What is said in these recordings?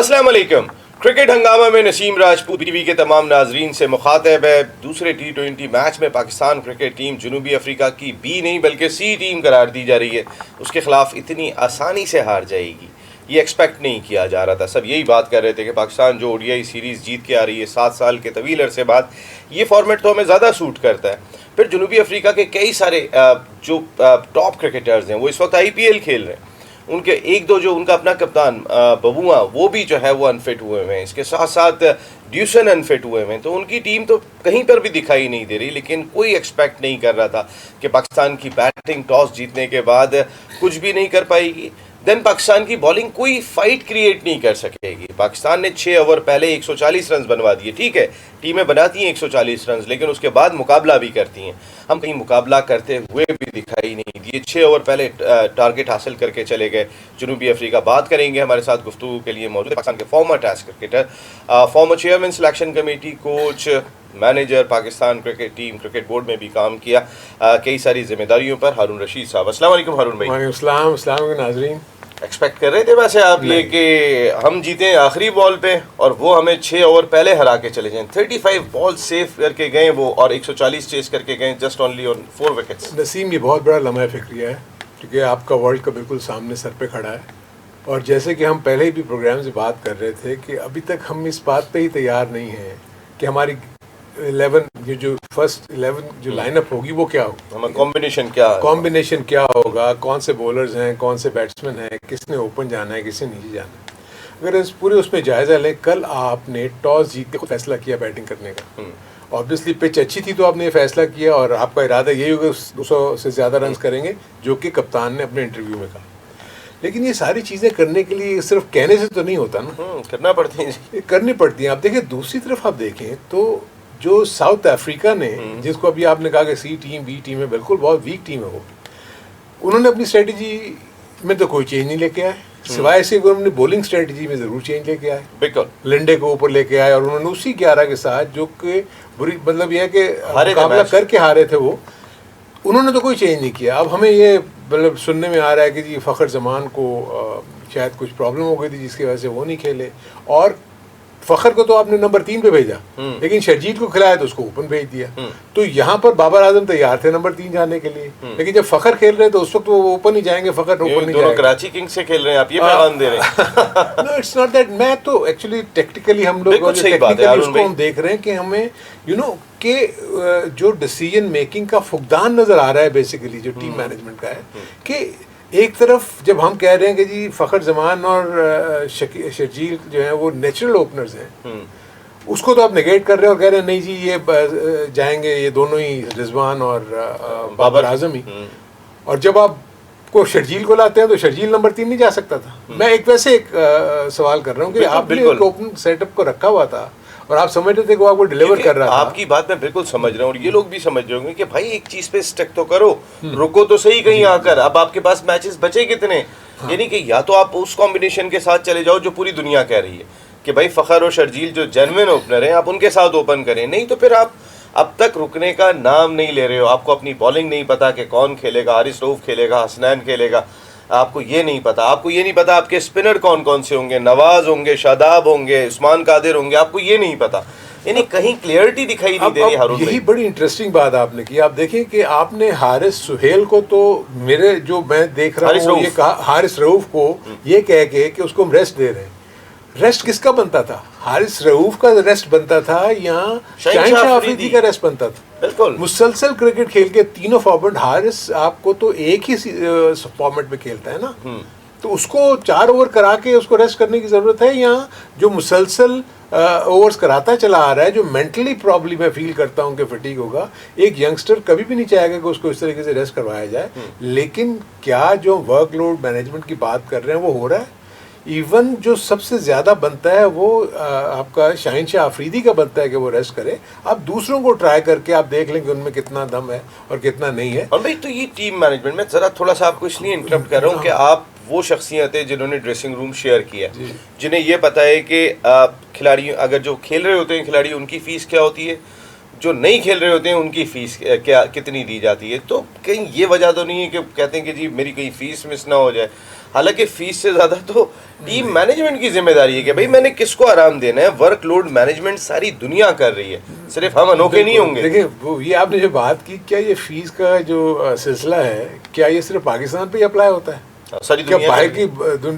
अस्सलाम वालेकुम। क्रिकेट हंगामा में नसीम राजपूत टीवी के तमाम नाजरीन से मुखातब है। दूसरे T20 मैच में पाकिस्तान क्रिकेट टीम जनूबी अफ्रीका की बी नहीं बल्कि सी टीम करार दी जा रही है। उसके खिलाफ इतनी आसानी से हार जाएगी ये एक्सपेक्ट नहीं किया जा रहा था। सब यही बात कर रहे थे कि पाकिस्तान जो ODI सीरीज़ जीत के आ रही है 7 साल के तवील अरसे बाद, ये फॉर्मेट तो हमें ज़्यादा सूट करता है। फिर जनूबी अफ्रीका के कई सारे जो टॉप क्रिकेटर्स हैं वो इस वक्त IPL खेल रहे हैं। उनके एक दो जो उनका अपना कप्तान बबुआ वो भी जो है वो अनफिट हुए हुए हैं। इसके साथ साथ ड्यूसन अनफिट हुए हुए हैं। तो उनकी टीम तो कहीं पर भी दिखाई नहीं दे रही। लेकिन कोई एक्सपेक्ट नहीं कर रहा था कि पाकिस्तान की बैटिंग टॉस जीतने के बाद कुछ भी नहीं कर पाएगी। देन पाकिस्तान की बॉलिंग कोई फाइट क्रिएट नहीं कर सकेगी। पाकिस्तान ने 6 ओवर पहले 140 रन बनवा दिए। ठीक है, टीमें बनाती हैं 140 रन, लेकिन उसके बाद मुकाबला भी करती हैं। हम कहीं मुकाबला करते हुए भी दिखाई नहीं दिए। 6 ओवर पहले टारगेट हासिल करके चले गए जनूबी अफ्रीका। बात करेंगे, हमारे साथ गुफ्तगू के लिए मौजूद है पाकिस्तान के former test cricketer, former chairman selection committee, coach, manager, Pakistan cricket team cricket board में भी काम किया, कई सारी जिम्मेदारियों पर, हारून रशीद साहब। अस्सलाम वालेकुम हारून भाई। वालेकुम अस्सलाम नाजरीन। एक्सपेक्ट कर रहे थे वैसे आप ये कि हम जीते आखिरी बॉल पे और वो हमें 6 ओवर पहले हरा के चले जाएं? 35 बॉल सेव करके गए वो और 140 चेस करके गए just only on 4 wickets. Naseem, ये बहुत बड़ा लम्हा फिक्रिया है क्योंकि आपका वर्ल्ड कप बिल्कुल सामने सर पे खड़ा है। और जैसे कि हम पहले ही भी प्रोग्राम से बात कर रहे थे कि अभी तक हम इस बात पे ही तैयार नहीं हैं कि हमारी 11 ये जो फर्स्ट 11 जो लाइनअप होगी वो क्या होगी, हमारा कॉम्बिनेशन क्या होगा, कौन से बॉलर्स हैं, कौन से बैट्समैन हैं, किसने ओपन जाना है, किसने नीचे जाना है। अगर इस पूरे उसमें जायजा लें, कल आपने टॉस जीत के फैसला किया बैटिंग करने का। ऑब्वियसली पिच अच्छी थी तो आपने ये फैसला किया और आपका इरादा यही होगा 200 से ज़्यादा रन करेंगे, जो कि कप्तान ने अपने इंटरव्यू में कहा। लेकिन ये सारी चीज़ें करने के लिए सिर्फ कहने से तो नहीं होता ना, करना पड़ती है, करनी पड़ती हैं। आप देखें, दूसरी तरफ आप देखें तो जो साउथ अफ्रीका ने, जिसको अभी आपने कहा कि सी टीम बी टीम है, बिल्कुल बहुत वीक टीम है वो, उन्होंने अपनी स्ट्रेटजी में तो कोई चेंज नहीं लेके आए, सिवाय इसके कि उन्होंने बॉलिंग स्ट्रेटजी में ज़रूर चेंज लेके आए। बिल्कुल लिंडे को ऊपर लेके आए और उन्होंने उसी 11 के साथ, जो कि बुरी मतलब यह है कि मुकाबला करके हारे थे वो, उन्होंने तो कोई चेंज नहीं किया। अब हमें ये मतलब सुनने में आ रहा है कि जी फ़खर जमान को शायद कुछ प्रॉब्लम हो गई थी जिसकी वजह से वो नहीं खेले, और फ़खर को तो आपने नंबर 3 पे भेजा, लेकिन शर्जील को खिलाया तो उसको ओपन भेज दिया। तो यहाँ पर बाबर आजम तैयार थे नंबर 3 जाने के लिए, लेकिन जब फ़खर खेल रहे तो उस वक्त वो ओपन ही जाएंगे, फ़खर ओपन नहीं जाएंगे। कराची किंग्स से खेल रहे हैं आप, ये पैगाम दे रहे हैं। No, it's not that. मैं तो एक्चुअली टेक्निकली हम लोग उसको हम देख रहे हैं कि हमें कि जो डिसीजन मेकिंग का फुकदान नजर आ रहा है बेसिकली जो टीम मैनेजमेंट का है, कि एक तरफ जब हम कह रहे हैं कि जी फ़खर जमान और शर्जील जो है वो नेचुरल ओपनर्स हैं, उसको तो आप नेगेट कर रहे हैं और कह रहे हैं नहीं जी ये जाएंगे, ये दोनों ही रिजवान और बाबर आजम ही। और जब आप को शर्जील को लाते हैं तो शर्जील नंबर 3 नहीं जा सकता था। मैं एक सवाल कर रहा हूँ कि आपने एक ओपन सेटअप को रखा हुआ था और आप समझ रहे थे कि वो आपको डिलीवर कर रहा था। आपकी बात मैं बिल्कुल समझ रहा हूँ और ये लोग भी समझ रहे होंगे कि भाई एक चीज पे स्टिक तो करो, रुको तो सही कहीं आकर। अब आपके पास मैचेस बचे कितने, यानी कि या तो आप उस कॉम्बिनेशन के साथ चले जाओ जो पूरी दुनिया कह रही है कि भाई फ़खर और शर्जील जो जेन्युइन ओपनर हैं आप उनके साथ ओपन करें, नहीं तो फिर आप अब तक रुकने का नाम नहीं ले रहे हो। आपको अपनी बॉलिंग नहीं पता कि कौन खेलेगा, हारिस रऊफ खेलेगा, हसनैन खेलेगा, आपको ये नहीं पता। आपको ये नहीं पता आपके स्पिनर कौन कौन से होंगे, नवाज होंगे, शादाब होंगे, उस्मान कादिर होंगे, आपको ये नहीं पता। यानी कहीं क्लियरिटी दिखाई नहीं दे रही हारून भाई। यही बड़ी इंटरेस्टिंग बात आपने की। आप देखें कि आपने हारिस सुहेल को, तो मेरे जो मैं देख रहा हूँ ये कहा, हारिस रऊफ को ये कह के कि उसको हम रेस्ट दे रहे हैं। रेस्ट किसका बनता था? हारिस रऊफ का रेस्ट बनता था या शाहिनशाह अफरीदी का रेस्ट बनता था? बिल्कुल मुसलसल क्रिकेट खेल के तीनों फॉर्मेट, हारिस आपको तो एक ही फॉर्मेट में खेलता है ना, तो उसको 4 ओवर करा के उसको रेस्ट करने की ज़रूरत है, या जो मुसलसल ओवर्स कराता चला आ रहा है, जो मेंटली प्रॉब्लम मैं फील करता हूँ कि फटीग होगा, एक यंगस्टर कभी भी नहीं चाहेगा कि उसको इस तरीके से रेस्ट करवाया जाए। लेकिन क्या जो वर्कलोड मैनेजमेंट की बात कर रहे हैं वो हो रहा है? इवन जो सबसे ज़्यादा बनता है वो आपका शाहिनशाह अफरीदी का बनता है कि वो रेस्ट करे। आप दूसरों को ट्राई करके आप देख लेंगे उनमें कितना दम है और कितना नहीं है। और भाई तो ये टीम मैनेजमेंट में ज़रा थोड़ा सा आपको इसलिए इंटरप्ट कर रहा हूँ कि आप वो शख्सियत है जिन्होंने ड्रेसिंग रूम शेयर किया, जिन्हें ये पता है कि खिलाड़ी अगर जो खेल रहे होते हैं खिलाड़ी, उनकी फ़ीस क्या होती है, जो नहीं खेल रहे होते हैं उनकी फ़ीस कितनी दी जाती है। तो कहीं ये वजह तो नहीं है कि कहते हैं कि जी मेरी कहीं फ़ीस मिस ना हो जाए। हालांकि फीस से ज़्यादा तो टीम मैनेजमेंट की जिम्मेदारी है कि भाई मैंने किसको आराम देना है। वर्कलोड मैनेजमेंट सारी दुनिया कर रही है, सिर्फ हम अनोखे नहीं होंगे। देखिए वो ये आपने जो बात की, क्या ये फीस का जो सिलसिला है, क्या ये सिर्फ पाकिस्तान पे अप्लाई होता है? सारी क्या दुनिया बाहर की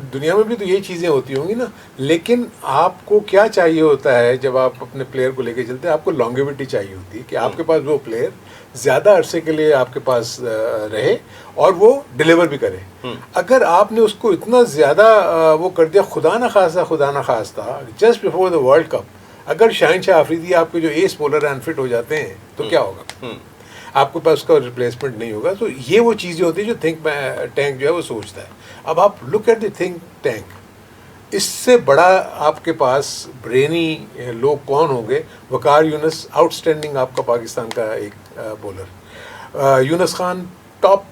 दुनिया में भी तो यही चीज़ें होती होंगी ना। लेकिन आपको क्या चाहिए होता है जब आप अपने प्लेयर को लेके चलते हैं? आपको लॉन्गेविटी चाहिए होती है कि आपके पास वो प्लेयर ज़्यादा अरसे के लिए आपके पास रहे और वो डिलीवर भी करे। अगर आपने उसको इतना ज़्यादा वो कर दिया, खुदा ना खास्ता just before the world cup, अगर शाहिनशाह आफरीदी आपके जो एस बॉलर अनफिट हो जाते हैं तो क्या होगा? आपके पास उसका रिप्लेसमेंट नहीं होगा। तो ये वो चीज़ें होती है जो थिंक टैंक जो है वो सोचता है। अब आप look at the think tank, इससे बड़ा आपके पास ब्रेनी लोग कौन होंगे? वकार यूनुस आउटस्टैंडिंग आपका पाकिस्तान का एक bowler, Yunus Khan top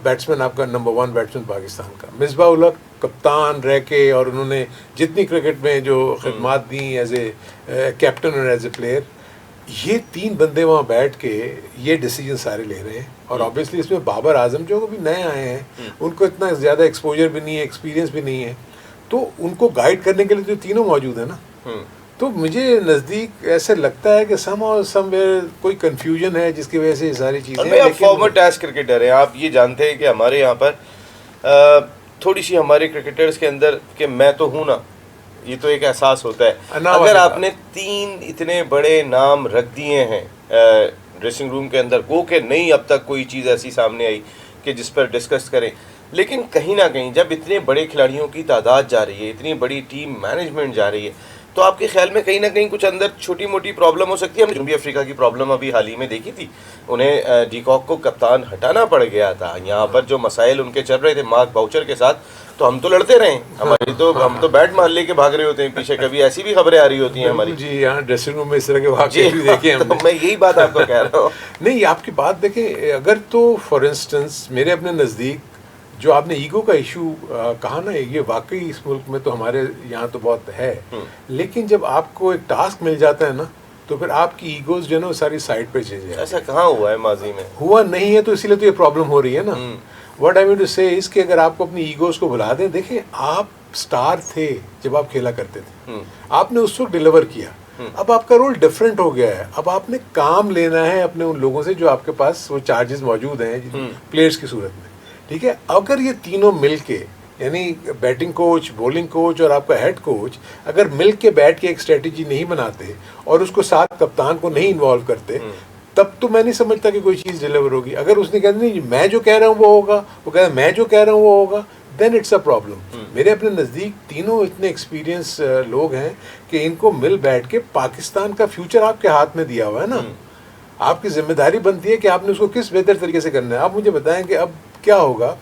batsman आपका, नंबर 1 बैट्समैन पाकिस्तान का, मिसबाह उल हक कप्तान रह के और उन्होंने जितनी क्रिकेट में जो खिदमात दी एज ए कैप्टन और एज ए प्लेयर, ये 3 बंदे वहाँ बैठ के ये डिसीजन सारे ले रहे हैं। और ऑब्वियसली इसमें बाबर आजम जो भी नए आए हैं, उनको इतना ज़्यादा एक्सपोजर भी नहीं है, एक्सपीरियंस भी नहीं है, तो उनको गाइड करने के लिए तो तीनों मौजूद है ना। तो मुझे नज़दीक ऐसे लगता है कि समवेयर कोई कंफ्यूजन है जिसकी वजह से ये सारी चीज़ें। आप फॉर्मर टेस्ट क्रिकेटर हैं, आप ये जानते हैं कि हमारे यहाँ पर थोड़ी सी हमारे क्रिकेटर्स के अंदर कि मैं तो हूँ ना, ये तो एक एहसास होता है। अगर आपने 3 इतने बड़े नाम रख दिए हैं ड्रेसिंग रूम के अंदर, गो के नहीं अब तक कोई चीज़ ऐसी सामने आई कि जिस पर डिस्कस करें, लेकिन कहीं ना कहीं जब इतने बड़े खिलाड़ियों की तादाद जा रही है, इतनी बड़ी टीम मैनेजमेंट जा रही है, तो आपके ख्याल में कहीं ना कहीं कुछ अंदर छोटी मोटी प्रॉब्लम हो सकती है? हमने जनूबी अफ्रीका की प्रॉब्लम अभी हाल ही में देखी थी, उन्हें डीकॉक को कप्तान हटाना पड़ गया था। यहाँ पर जो मसाइल उनके चल रहे थे मार्क बाउचर के साथ, तो हम तो लड़ते रहे, हमारी तो हम तो बैट मार लेके भाग रहे होते हैं पीछे, कभी ऐसी भी खबरें आ रही होती हैं हमारी। जी, यहाँ ड्रेसिंग रूम में इस तरह के वाक़े भी देखे हमने। तो मैं यही बात आपको कह रहा हूँ। नहीं, आपकी बात देखें, अगर तो फॉर इंस्टेंस मेरे अपने नज़दीक जो आपने ईगो का इशू कहा ना, ये वाकई इस मुल्क में तो हमारे यहाँ तो बहुत है, लेकिन जब आपको एक टास्क मिल जाता है ना, तो फिर आपकी ईगोज जो है ना सारी साइड पे चले जाए। ऐसा कहाँ हुआ है माजी में? हुआ नहीं है, तो इसीलिए तो ये प्रॉब्लम हो रही है ना। व्हाट आई मीन टू से इज कि अगर आपको अपनी ईगोज को भुला दें, देखिए आप स्टार थे जब आप खेला करते थे, आपने उस वक्त डिलीवर किया, अब आपका रोल डिफरेंट हो गया है। अब आपने काम लेना है अपने उन लोगों से जो आपके पास वो चार्जेस मौजूद हैं प्लेयर्स की सूरत में, ठीक है। अगर ये तीनों मिल के, यानी बैटिंग कोच, बॉलिंग कोच और आपका हेड कोच, अगर मिल के बैठ के एक स्ट्रेटजी नहीं बनाते और उसको साथ कप्तान को नहीं इन्वॉल्व करते, तब तो मैं नहीं समझता कि कोई चीज़ डिलीवर होगी। अगर उसने कहा नहीं मैं जो कह रहा हूँ वो होगा, वो कह रहा मैं जो कह रहा हूँ वो होगा, देन इट्स अ प्रॉब्लम। मेरे अपने नज़दीक तीनों इतने एक्सपीरियंस लोग हैं कि इनको मिल बैठ के, पाकिस्तान का फ्यूचर आपके हाथ में दिया हुआ है ना, आपकी जिम्मेदारी बनती है कि आपने उसको किस बेहतर तरीके से करना है। आप मुझे बताएं कि अब क्या होगा,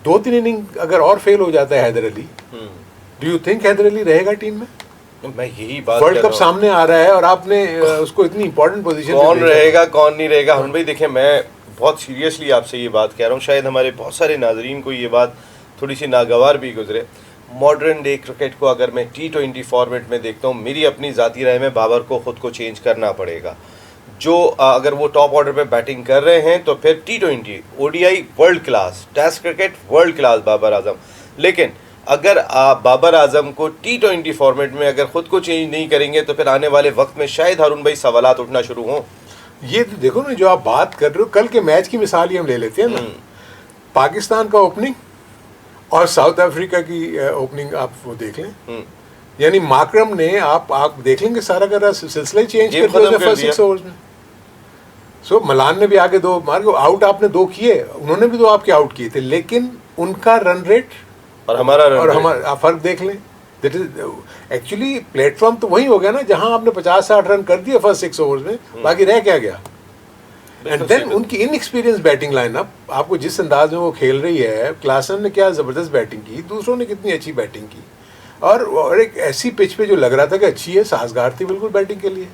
2-3 इनिंग अगर और फेल हो जाता है Haider Ali, do you think Haider Ali रहेगा टीम में? मैं यही बात, वर्ल्ड कप सामने आ रहा है और आपने उसको इतनी इंपॉर्टेंट पोजीशन, कौन रहेगा कौन नहीं रहेगा। हम भाई देखें, मैं बहुत सीरियसली आपसे ये बात कह रहा हूँ, शायद हमारे बहुत सारे नाजरीन को ये बात थोड़ी सी नागवार भी गुजरे। मॉडर्न डे क्रिकेट को अगर मैं T20 फॉर्मेट में देखता हूँ, मेरी अपनी ज़ाती राय में बाबर को ख़ुद को चेंज करना पड़ेगा। जो अगर वो टॉप ऑर्डर पे बैटिंग कर रहे हैं तो फिर T20, ODI world class, test cricket world class Babar Azam. लेकिन अगर आप बाबर आजम को T20 फॉर्मेट में अगर ख़ुद को चेंज नहीं करेंगे तो फिर आने वाले वक्त में शायद हारून भाई सवालात उठना शुरू हों। ये तो देखो ना, जो आप बात कर रहे हो, कल के मैच की मिसाल ही हम ले लेते हैं ना, पाकिस्तान का ओपनिंग और साउथ अफ्रीका की ओपनिंग आप वो देख लें, यानी माकरम ने आप देख लेंगे सारा का सिलसिला ही चेंज कर दिया फर्स्ट 6 ओवर्स में। सो मलान ने भी आगे 2 मार, आउट आपने 2 किए, उन्होंने भी 2 आपके आउट किए थे, लेकिन उनका रन रेट और हमारा रन और हमारा फर्क देख लें। दैट इज एक्चुअली प्लेटफॉर्म तो वही हो गया ना जहां आपने 50-60 रन कर दिए फर्स्ट 6 ओवर्स में, बाकी रह क्या गया। एंड देन उनकी इनएक्सपीरियंस बैटिंग लाइनअप, आपको जिस अंदाज में वो खेल रही है, क्लासन ने क्या ज़बरदस्त बैटिंग की, दूसरों ने कितनी अच्छी बैटिंग की, और एक ऐसी पिच पे जो लग रहा था कि अच्छी है, साजगार थी बिल्कुल बैटिंग के लिए।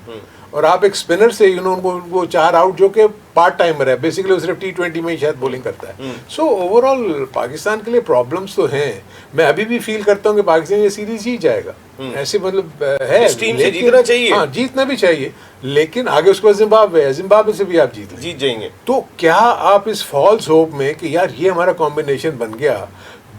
और आप एक स्पिनर से वो 4 आउट जो कि पार्ट टाइमर है, बेसिकली वो सिर्फ T20 में ही शायद बॉलिंग करता है। सो ओवरऑल पाकिस्तान के लिए प्रॉब्लम्स तो हैं। मैं अभी भी फील करता हूँ कि पाकिस्तान ये सीरीज जीत जाएगा, ऐसे मतलब है, इस टीम से जीतना चाहिए। हाँ, जीतना भी चाहिए, लेकिन आगे उसके बाद जिम्बाब्वे से भी आप जीत जाएंगे। तो क्या आप इस फॉल्स होप में कि यार ये हमारा कॉम्बिनेशन बन गया,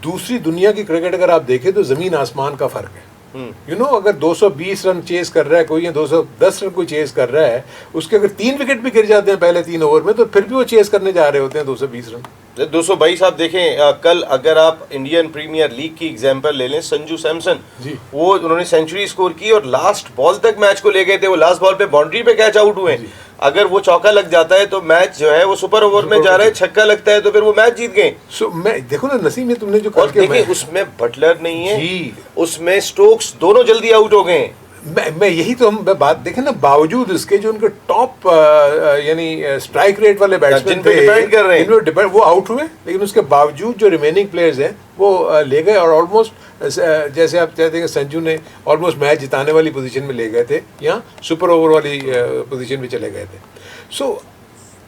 दूसरी दुनिया की क्रिकेट अगर आप देखें तो ज़मीन आसमान का फ़र्क है। अगर 220 रन चेस कर रहा है कोई या 210 रन कोई चेस कर रहा है, उसके अगर 3 विकेट भी गिर जाते हैं पहले 3 ओवर में, तो फिर भी वो चेस करने जा रहे होते हैं 220 रन। 222 आप देखें, कल अगर आप इंडियन प्रीमियर लीग की एग्जांपल ले लें, संजू सैमसन वो उन्होंने सेंचुरी स्कोर की और लास्ट बॉल तक मैच को ले गए थे। वो लास्ट बॉल पे बाउंड्री पे कैच आउट हुए। अगर वो चौका लग जाता है तो मैच जो है वो सुपर ओवर में जा रहा है, छक्का लगता है तो फिर वो मैच जीत गए। मैं देखो ना नसीम में तुमने जो और देखिए उसमें बटलर नहीं है, उसमें स्टोक्स, दोनों जल्दी आउट हो गए। मैं यही तो हम बात देखें ना, बावजूद इसके जो उनके टॉप यानी स्ट्राइक रेट वाले बैट्समैन थे, डिपेंड कर रहे हैं, वो आउट हुए, लेकिन उसके बावजूद जो रिमेनिंग प्लेयर्स हैं वो ले गए और ऑलमोस्ट जैसे आप कहते हैं कि संजू ने ऑलमोस्ट मैच जिताने वाली पोजीशन में ले गए थे, यहाँ सुपर ओवर वाली पोजीशन में चले गए थे। सो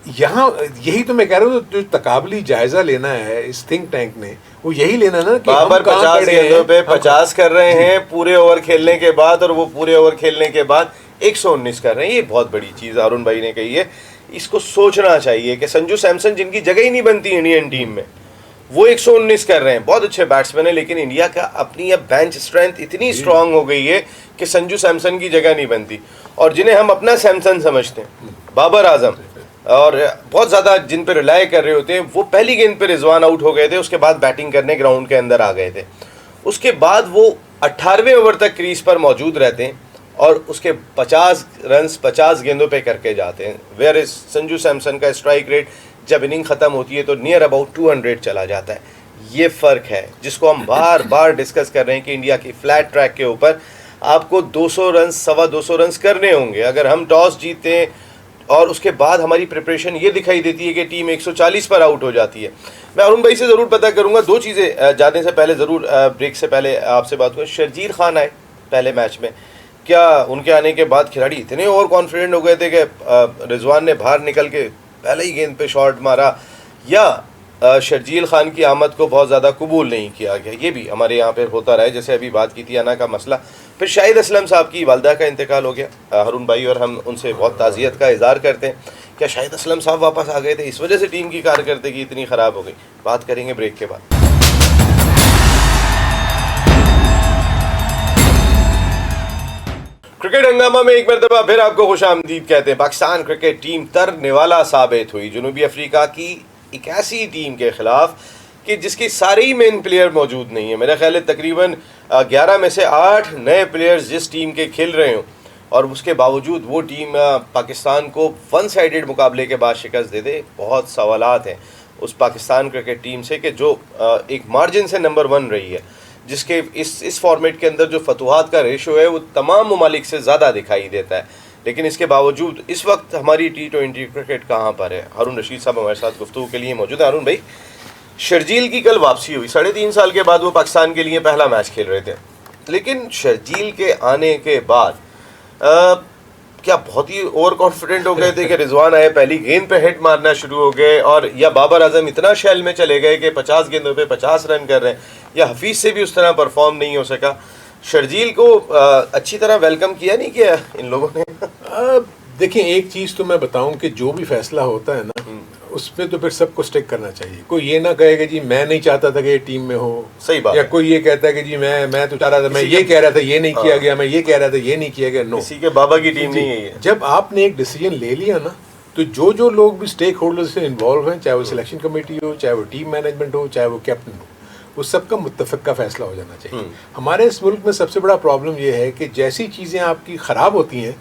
यहाँ यही तो मैं कह रहा हूँ, जो तकाबली जायजा लेना है इस थिंक टैंक ने, वो यही लेना ना कि बाबर 50 गेंदों पे 50 कर रहे हैं पूरे ओवर खेलने के बाद, और वो पूरे ओवर खेलने के बाद 119 कर रहे हैं। ये बहुत बड़ी चीज़ अरुण भाई ने कही है, इसको सोचना चाहिए कि संजू सैमसन जिनकी जगह ही नहीं बनती इंडियन टीम में, वो 119 कर रहे हैं। बहुत अच्छे बैट्समैन है, लेकिन इंडिया का अपनी अब बेंच स्ट्रेंथ इतनी स्ट्रांग हो गई है कि संजू सैमसन की जगह नहीं बनती। और जिन्हें हम अपना सैमसन समझते हैं, बाबर आजम, और बहुत ज़्यादा जिन पर रिलाय कर रहे होते हैं, वो पहली गेंद पे रिजवान आउट हो गए थे, उसके बाद बैटिंग करने ग्राउंड के अंदर आ गए थे। उसके बाद वो 18वें ओवर तक क्रीज पर मौजूद रहते हैं और उसके 50 रन 50 गेंदों पे करके जाते हैं। वेयर इज संजू सैमसन का स्ट्राइक रेट जब इनिंग ख़त्म होती है तो नियर अबाउट 200 चला जाता है। ये फ़र्क है जिसको हम बार बार डिस्कस कर रहे हैं कि इंडिया की फ्लैट ट्रैक के ऊपर आपको 200 रन 225 रन करने होंगे। अगर हम टॉस जीतते हैं और उसके बाद हमारी प्रिपरेशन ये दिखाई देती है कि टीम 140 पर आउट हो जाती है। मैं अरुण भाई से ज़रूर पता करूंगा, दो चीज़ें जाने से पहले ज़रूर ब्रेक से पहले आपसे बात करूँ। शर्जील खान आए पहले मैच में, क्या उनके आने के बाद खिलाड़ी इतने ओवर कॉन्फिडेंट हो गए थे कि रिजवान ने बाहर निकल के पहले ही गेंद पे शॉट मारा, या शर्जील खान की आमद को बहुत ज़्यादा कबूल नहीं किया गया? ये भी हमारे यहाँ पर होता रहा है, जैसे अभी बात की थी अना का मसला। फिर शाहिद असलम साहब की वालदा का इंतकाल हो गया अरुण भाई, और हम उनसे बहुत ताज़ियत का इज़हार करते हैं। क्या शाहिद असलम साहब वापस आ गए थे, इस वजह से टीम की कारकर्दगी इतनी ख़राब हो गई? बात करेंगे ब्रेक के बाद। क्रिकेट हंगामा में एक मरतबा फिर आपको खुशामदीद कहते हैं। पाकिस्तान क्रिकेट टीम तरनेवाला साबित हुई जनूबी अफ्रीका की एक ऐसी टीम के खिलाफ कि जिसके सारे ही मेन प्लेयर मौजूद नहीं है। मेरा ख्याल है तकरीबन 11 में से 8 नए प्लेयर्स जिस टीम के खेल रहे हों, और उसके बावजूद वो टीम पाकिस्तान को वन साइडेड मुकाबले के बाद शिकस्त दे दे। बहुत सवालात हैं उस पाकिस्तान क्रिकेट टीम से कि जो एक मार्जिन से नंबर 1 रही है, जिसके इस फॉर्मेट के अंदर जो फतुहात का रेशो है वो तमाम ममालिक से ज़्यादा दिखाई देता है। लेकिन इसके बावजूद इस वक्त हमारी T20 क्रिकेट कहाँ पर है? हारून रशीद साहब हमारे साथ गुफ्तगू के लिए मौजूद है। हारून भाई, शर्जील की कल वापसी हुई, 3.5 साल के बाद वो पाकिस्तान के लिए पहला मैच खेल रहे थे, लेकिन शर्जील के आने के बाद क्या बहुत ही ओवर कॉन्फिडेंट हो गए थे कि रिजवान आए पहली गेंद पे हिट मारना शुरू हो गए, और या बाबर आजम इतना शैल में चले गए कि 50 गेंदों पे 50 रन कर रहे हैं, या हफीज़ से भी उस तरह परफॉर्म नहीं हो सका? शर्जील को अच्छी तरह वेलकम किया नहीं किया इन लोगों ने? देखिए, एक चीज़ तो मैं बताऊं कि जो भी फैसला होता है ना, उसमें तो फिर सबको स्टिक करना चाहिए। कोई ये ना कहेगा जी मैं नहीं चाहता था कि ये टीम में हो, सही बात, या कोई ये कहता है कि जी मैं तो चाह रहा था, मैं ये कह रहा था ये नहीं किया गया, मैं ये कह रहा था ये नहीं किया गया। नो, किसी के बाबा की टीम नहीं है ये। जब आपने एक डिसीजन ले लिया ना, तो जो लोग भी स्टेक होल्डर्स से इन्वॉल्व हैं, चाहे वो सिलेक्शन कमेटी हो, चाहे वो टीम मैनेजमेंट हो, चाहे वो कैप्टन हो, वो सबका मुत्तफ़िक़ का फैसला हो जाना चाहिए। हमारे इस मुल्क में सबसे बड़ा प्रॉब्लम ये है कि जैसी चीज़ें आपकी ख़राब होती हैं,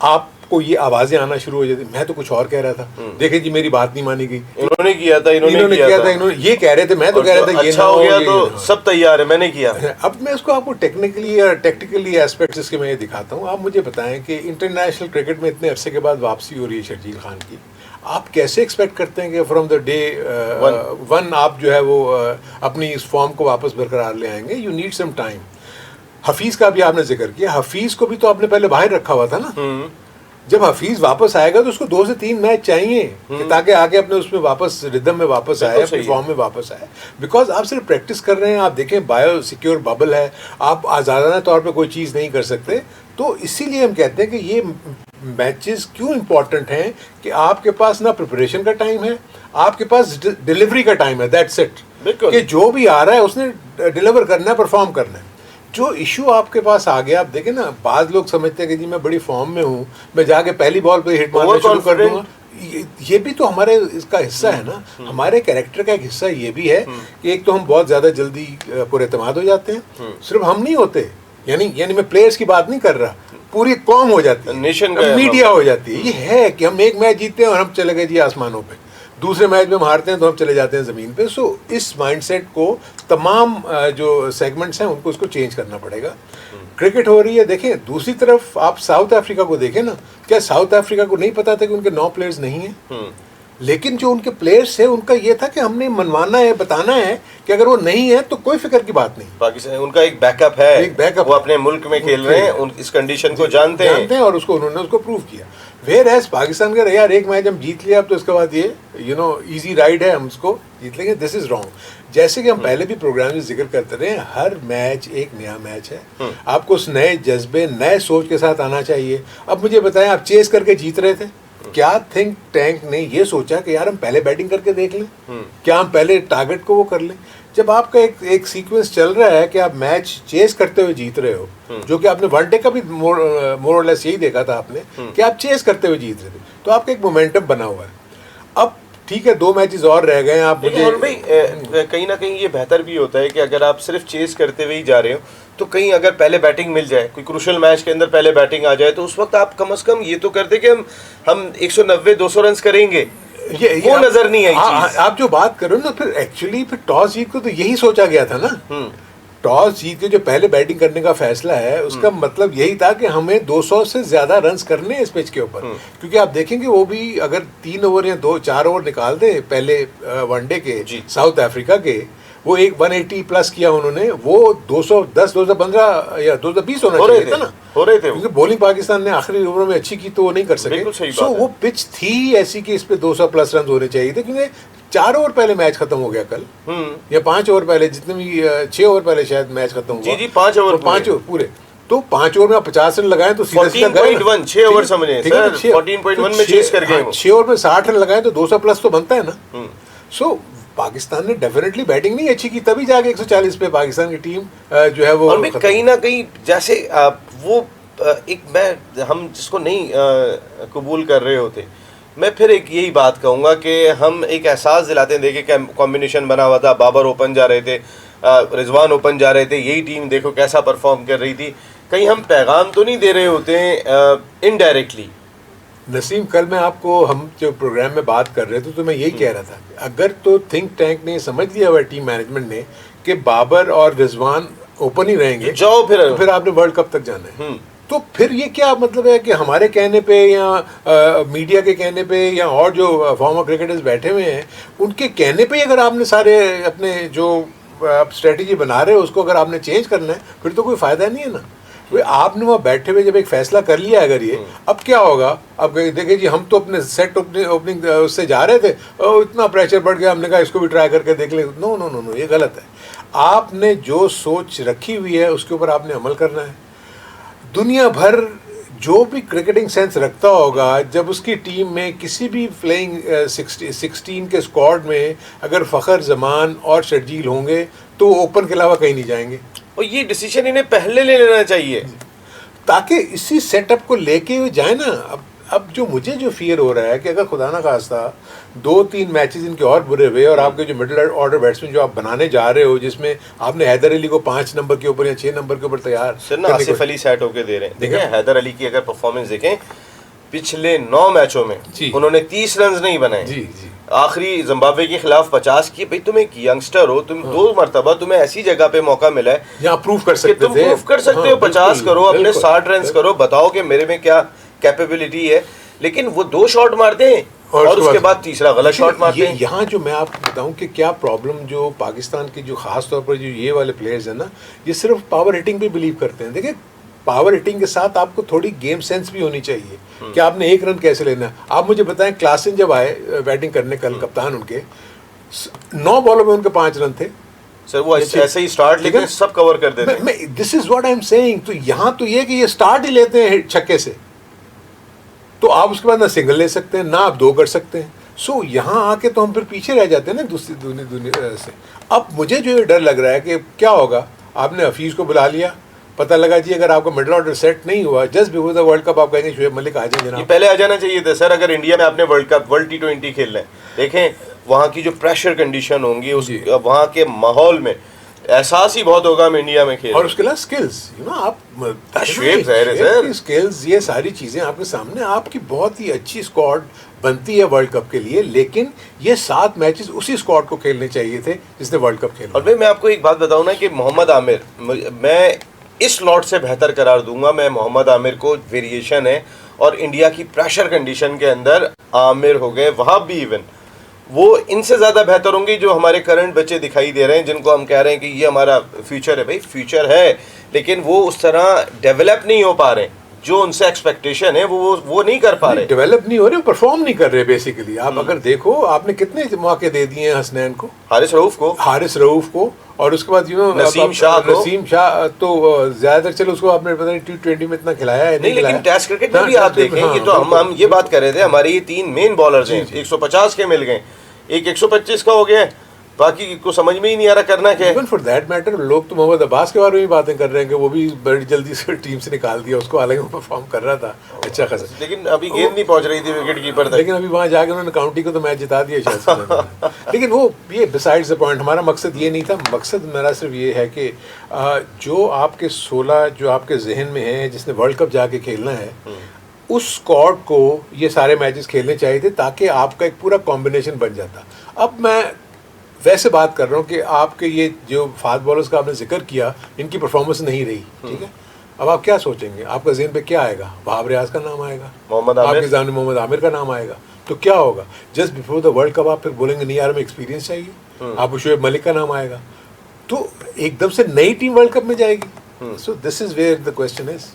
आपको ये आवाज़ें आना शुरू हो जाती, मैं तो कुछ और कह रहा था, देखे जी मेरी बात नहीं मानी गई, इन्होंने किया था, इन्होंने किया था, इन्होंने ये कह रहे थे, मैं तो कह रहा था ये अच्छा हो गया, तो सब तैयार है, मैंने किया। अब मैं इसको आपको टेक्निकली या टैक्टिकली एस्पेक्ट्स इसके मैं ये दिखाता हूँ। आप मुझे बताएं कि इंटरनेशनल क्रिकेट में इतने अरसे के बाद वापसी हो रही है शर्जील खान की, आप कैसे एक्सपेक्ट करते हैं कि फ्रॉम द डे वन आप जो है वो अपनी इस फॉर्म को वापस बरकरार ले आएंगे? You need some time. Hafeez का भी आपने जिक्र किया, हफीज़ को भी तो आपने पहले बाहर रखा हुआ था ना। जब हफीज़ वापस आएगा तो उसको 2 से 3 मैच चाहिए कि ताकि आगे अपने उसमें वापस रिदम में वापस आए, अपनी फॉर्म में वापस आए। बिकॉज आप सिर्फ प्रैक्टिस कर रहे हैं, आप देखें बायो सिक्योर बबल है, आप आज़ादाना तौर पे कोई चीज़ नहीं कर सकते। तो इसीलिए हम कहते हैं कि ये मैचेस क्यों इम्पोर्टेंट हैं कि आपके पास ना प्रिपरेशन का टाइम है, आपके पास डिलीवरी का टाइम है, दैट्स इट। कि जो भी आ रहा है उसने डिलीवर करना है, परफॉर्म करना है। जो इशू आपके पास आ गया, आप देखें ना, बाद लोग समझते हैं कि जी मैं बड़ी फॉर्म में हूँ, मैं जाके पहली बॉल पे हिट मारना शुरू कर दूंगा। ये भी तो हमारे इसका हिस्सा है ना, हमारे कैरेक्टर का एक हिस्सा ये भी है कि एक तो हम बहुत ज़्यादा जल्दी पुरएतमाद हो जाते हैं। सिर्फ हम नहीं होते, यानी मैं प्लेयर्स की बात नहीं कर रहा, पूरी कौम हो जाती है, नेशन मीडिया हो जाती है। ये है कि हम एक मैच जीतते हैं और हम चले गए जी आसमानों पे, दूसरे मैच में हम हारते हैं तो हम चले जाते हैं ज़मीन पे। सो इस माइंडसेट को तमाम जो सेगमेंट्स हैं उनको उसको चेंज करना पड़ेगा। क्रिकेट हो रही है, देखें दूसरी तरफ आप साउथ अफ्रीका को देखें ना, क्या साउथ अफ्रीका को नहीं पता था कि उनके 9 प्लेयर्स नहीं हैं? लेकिन जो उनके प्लेयर्स है उनका ये था कि हमने मनवाना है, बताना है कि अगर वो नहीं है तो कोई फिक्र की बात नहीं। पाकिस्तान उनका एक बैकअप है, एक बैकअप, वो अपने मुल्क में खेल रहे हैं, इस कंडीशन को जानते हैं और उन्होंने उसको प्रूव किया। वेयर एज पाकिस्तान का यार एक मैच हम जीत लिया, अब तो उसके बाद ये इजी राइड है, हम उसको जीत लेंगे, दिस इज रॉन्ग। जैसे कि हम पहले भी प्रोग्राम में जिक्र करते रहे, हर मैच एक नया मैच है, आपको उस नए जज्बे, नए सोच के साथ आना चाहिए। अब मुझे बताएं, आप चेस करके जीत रहे थे, क्या थिंक टैंक ने ये सोचा कि यार हम पहले बैटिंग करके देख लें, क्या हम पहले टारगेट को वो कर लें? जब आपका एक सीक्वेंस चल रहा है कि आप मैच चेस करते हुए जीत रहे हो, जो कि आपने वनडे का भी मोर और लेस यही देखा था आपने कि आप चेस करते हुए जीत रहे थे, तो आपका एक मोमेंटम बना हुआ है। अब ठीक है, 2 मैचेस और रह गए हैं, आप भाई कहीं ना कहीं ये बेहतर भी होता है कि अगर आप सिर्फ चेस करते हुए ही जा रहे हो तो कहीं अगर पहले बैटिंग मिल जाए, कोई क्रूशियल मैच के अंदर पहले बैटिंग आ जाए, तो उस वक्त आप कम से कम ये तो कर दे कि हम 190-200 रन करेंगे, वो नजर नहीं आई चीज। आप जो बात करो ना, फिर एक्चुअली फिर टॉस जीत को तो यही सोचा गया था ना। टॉस जीत के जो पहले बैटिंग करने का फैसला है, उसका मतलब यही था कि हमें 200 से ज्यादा रन्स करने हैं इस पिच के ऊपर। क्योंकि आप देखेंगे वो भी अगर 3 ओवर या 4 ओवर निकाल दे पहले वनडे के साउथ अफ्रीका के, वो एक 180 प्लस किया उन्होंने, वो 210, 215 या 220 होना चाहिए था ना, हो रहे थे, क्योंकि बॉलिंग पाकिस्तान ने आखिरी ओवर में अच्छी की तो वो नहीं कर सके। सो वो पिच थी ऐसी कि इस पे 200 प्लस रन होने चाहिए थे, क्योंकि 4 ओवर पहले मैच खत्म हो गया कल, या 5 ओवर पहले, जितने भी 6 ओवर पहले शायद मैच खत्म हुआ। जी 5 ओवर पूरे, तो 5 ओवर में आप 50 रन लगाए तो 14.1, 6 ओवर समझे सर, 14.1 में चेस कर गए, 6 ओवर में 60 रन लगाए तो 200 प्लस तो बनता है ना। सो पाकिस्तान ने डेफिनेटली बैटिंग नहीं अच्छी की, तभी जाके 140 पे पाकिस्तान की टीम जो है वो, और मैं कहीं ना कहीं जैसे वो एक हम जिसको नहीं कबूल कर रहे होते, मैं फिर एक यही बात कहूँगा कि हम एक एहसास दिलाते हैं। देखिए कॉम्बिनेशन बना हुआ था, बाबर ओपन जा रहे थे, रिजवान ओपन जा रहे थे, यही टीम देखो कैसा परफॉर्म कर रही थी। कहीं हम पैगाम तो नहीं दे रहे होते हैं इनडायरेक्टली? नसीम, कल मैं आपको, हम जो प्रोग्राम में बात कर रहे थे तो मैं यही कह रहा था, अगर तो थिंक टैंक ने समझ लिया हुआ टीम मैनेजमेंट ने कि बाबर और रिजवान ओपन ही रहेंगे, जाओ फिर आपने वर्ल्ड कप तक जाना है, तो फिर ये क्या मतलब है कि हमारे कहने पे या मीडिया के कहने पे या और जो फॉर्मर क्रिकेटर्स बैठे हुए हैं उनके कहने पे अगर आपने सारे अपने जो स्ट्रेटजी बना रहे हो उसको अगर आपने चेंज करना है, फिर तो कोई फ़ायदा नहीं है ना। आपने वहाँ बैठे हुए जब एक फैसला कर लिया, अगर ये अब क्या होगा, अब देखिए जी हम तो अपने सेट ओपनिंग उससे जा रहे थे, इतना प्रेशर बढ़ गया, हमने कहा इसको भी ट्राई करके देख ले। नो नो नो नो, ये गलत है। आपने जो सोच रखी हुई है उसके ऊपर आपने अमल करना है। दुनिया भर जो भी क्रिकेटिंग सेंस रखता होगा, जब उसकी टीम में किसी भी प्लेइंग 16 के स्क्वाड में अगर फ़खर जमान और शर्जील होंगे तो वो ओपन के अलावा कहीं नहीं जाएंगे। और ये डिसीजन इन्हें पहले ले लेना चाहिए ताकि इसी सेटअप को लेके हुए जाए ना। अब जो मुझे जो फियर हो रहा है कि अगर खुदा ना खास्ता 2-3 मैचेस इनके और बुरे हुए और आपके जो मिडिल ऑर्डर बैट्समैन जो आप बनाने जा रहे हो, जिसमें आपने हैदर अली को 5 नंबर के ऊपर या 6 नंबर के ऊपर तैयार सर ना आसिफ अली सेट होके दे रहे हैं। देखिए हैदर अली की अगर परफॉर्मेंस देखें पिछले 9 मैचों में उन्होंने 30 रन नहीं बनाए। जी जी, आखिरी जिम्बाब्वे के खिलाफ 50 की। भाई तुम एक यंगस्टर हो, तुम 2 मरतबा तुम्हें ऐसी जगह पे मौका मिला है यहाँ प्रूव कर सकते तुम प्रूव कर सकते हो। 50 करो, अपने 60 रन करो, बताओ कि मेरे में क्या कैपेबिलिटी है। लेकिन वो 2 शॉट मारते हैं और उसके बाद तीसरा गलत शॉट मारते हैं। यहाँ जो मैं आपको बताऊं कि क्या प्रॉब्लम जो पाकिस्तान के जो खास तौर पर जो ये वाले प्लेयर्स हैं ना, ये सिर्फ पावर हिटिंग पे बिलीव करते हैं। देखिए पावर हिटिंग के साथ आपको थोड़ी गेम सेंस भी होनी चाहिए कि आपने 1 रन कैसे लेना है। आप मुझे बताएं, क्लासन जब आए बैटिंग करने कल, कप्तान उनके 9 बॉलों में उनके 5 रन थे सर। वो ऐसे ही स्टार्ट लेकिन सब कवर कर देते हैं। This is what I am saying. तो यहाँ तो ये कि ये स्टार्ट ही लेते हैं छक्के से, तो आप उसके बाद ना सिंगल ले सकते हैं, ना आप 2 कर सकते हैं। सो यहाँ आके तो हम फिर पीछे रह जाते हैं ना दूसरी दुनिया से। अब मुझे जो ये डर लग रहा है कि क्या होगा, आपने हफीज़ को बुला लिया, पता लगा जी अगर आपका मिडल ऑर्डर सेट नहीं हुआ, just before the world cup आप कहेंगे शुएब मलिक आ जाए जनाब। पहले आ जाना चाहिए था सर। अगर इंडिया में आपने वर्ल्ड T20 खेलना है, देखें वहाँ की जो प्रेशर कंडीशन होंगी, उस वहाँ के माहौल में एहसास ही बहुत होगा हम इंडिया में खेल, और उसके अलावा स्किल्स, आप स्किल्स, ये सारी चीज़ें आपके सामने, आपकी बहुत ही अच्छी स्क्वाड बनती है वर्ल्ड कप के लिए। लेकिन ये 7 मैचेस उसी स्क्वाड को खेलने चाहिए थे जिसने वर्ल्ड कप खेला। और भाई मैं आपको एक बात बताऊं ना कि मोहम्मद आमिर, मैं इस लॉट से बेहतर करार दूंगा मैं मोहम्मद आमिर को। वेरिएशन है, और इंडिया की प्रेशर कंडीशन के अंदर आमिर हो गए, वहाब भी इवन वो इनसे ज़्यादा बेहतर होंगे जो हमारे करंट बच्चे दिखाई दे रहे हैं, जिनको हम कह रहे हैं कि ये हमारा फ्यूचर है। भाई फ्यूचर है, लेकिन वो उस तरह डेवलप नहीं हो पा रहे, जो उनसे एक्सपेक्टेशन है वो नहीं कर पा रहे, डेवलप नहीं हो रहे, परफॉर्म नहीं कर रहे बेसिकली। आप अगर देखो, आपने कितने मौके दे दिए हैं हसनैन को, हारिस रऊफ को, और उसके बाद नसीम शाह तो ज्यादातर, चलो उसको आपने पता नहीं T20 में इतना खिलाया है नहीं, लेकिन टेस्ट क्रिकेट में भी आप देखें, ये तो हम ये बात कर रहे थे, हमारे ये 3 मेन बॉलर्स हैं, 150 के मिल गए, एक 125 का हो गया, बाकी को समझ में ही नहीं आ रहा करना क्या है। इवन फॉर दैट मैटर लोग तो मोहम्मद अब्बास के बारे में बातें कर रहे हैं कि वो भी बड़ी जल्दी से टीम से निकाल दिया उसको, हालांकि वो परफॉर्म कर रहा था अच्छा खासा, लेकिन अभी गेंद नहीं पहुंच रही थी विकेट कीपर तक। लेकिन अभी वहाँ जाके उन्होंने काउंटी को तो मैच जिता दिया शायद लेकिन वो ये बिसाइड्स द पॉइंट, हमारा मकसद ये नहीं था। मकसद मेरा सिर्फ ये है कि जो आपके 16 जो आपके जहन में है जिसने वर्ल्ड कप जाके खेलना है, उस स्क्वाड को ये सारे मैचेस खेलने चाहिए थे ताकि आपका एक पूरा कॉम्बिनेशन बन जाता। अब मैं वैसे बात कर रहा हूँ कि आपके ये जो फास्ट बॉलर्स का आपने जिक्र किया, इनकी परफॉर्मेंस नहीं रही, ठीक है, अब आप क्या सोचेंगे, आपका ज़हन पे क्या आएगा? वहाब रियाज का नाम आएगा, आपके ज़हन में मोहम्मद आमिर का नाम आएगा, तो क्या होगा? Just before the world cup आप फिर बोलेंगे नहीं यार हमें एक्सपीरियंस चाहिए, आपको शुएब मलिक का नाम आएगा, तो एकदम से नई टीम वर्ल्ड कप में जाएगी। So this is where the question is.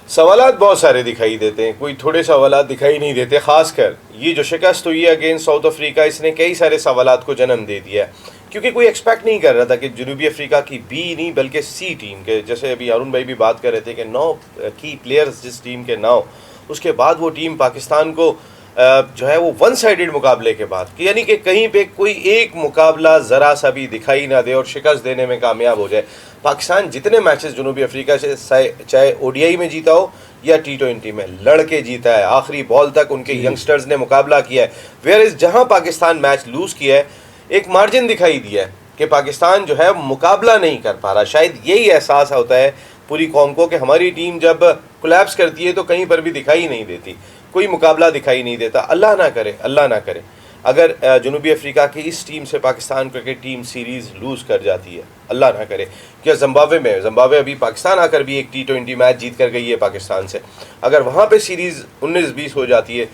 सवालात बहुत सारे दिखाई देते हैं, कोई थोड़े सवालात दिखाई नहीं देते। खासकर ये जो शिकस्त हुई है अगेंस्ट साउथ अफ्रीका, इसने कई सारे सवालात को जन्म दे दिया है, क्योंकि कोई एक्सपेक्ट नहीं कर रहा था कि जनूबी अफ्रीका की बी नहीं बल्कि सी टीम के, जैसे अभी अरुण भाई भी बात कर रहे थे कि 9 की प्लेयर्स जिस टीम के 9, उसके बाद वो टीम पाकिस्तान को जो है वो 1 साइडेड मुकाबले के बाद, यानी कि कहीं पे कोई एक मुकाबला ज़रा सा भी दिखाई ना दे और शिकस्त देने में कामयाब हो जाए। पाकिस्तान जितने मैचेस जनूबी अफ्रीका से चाहे ODI में जीता हो या T20 में लड़ के जीता है, आखिरी बॉल तक उनके यंगस्टर्स ने मुकाबला किया है। वेयर इज़ जहाँ पाकिस्तान मैच लूज़ किया है, एक मार्जिन दिखाई दिया है कि पाकिस्तान जो है मुकाबला नहीं कर पा रहा। शायद यही एहसास होता है पूरी कौम को कि हमारी टीम जब कोलैप्स करती है तो कहीं पर भी दिखाई नहीं देती, कोई मुकाबला दिखाई नहीं देता। अल्लाह ना करे अगर जनूबी अफ्रीका की इस टीम से Pakistan cricket team series lose कर जाती है, अल्लाह ना करे। क्या ज़िम्बाब्वे अभी पाकिस्तान आकर भी एक T20 मैच जीत कर गई है पाकिस्तान से, अगर वहाँ पे सीरीज़ 19-20 हो जाती है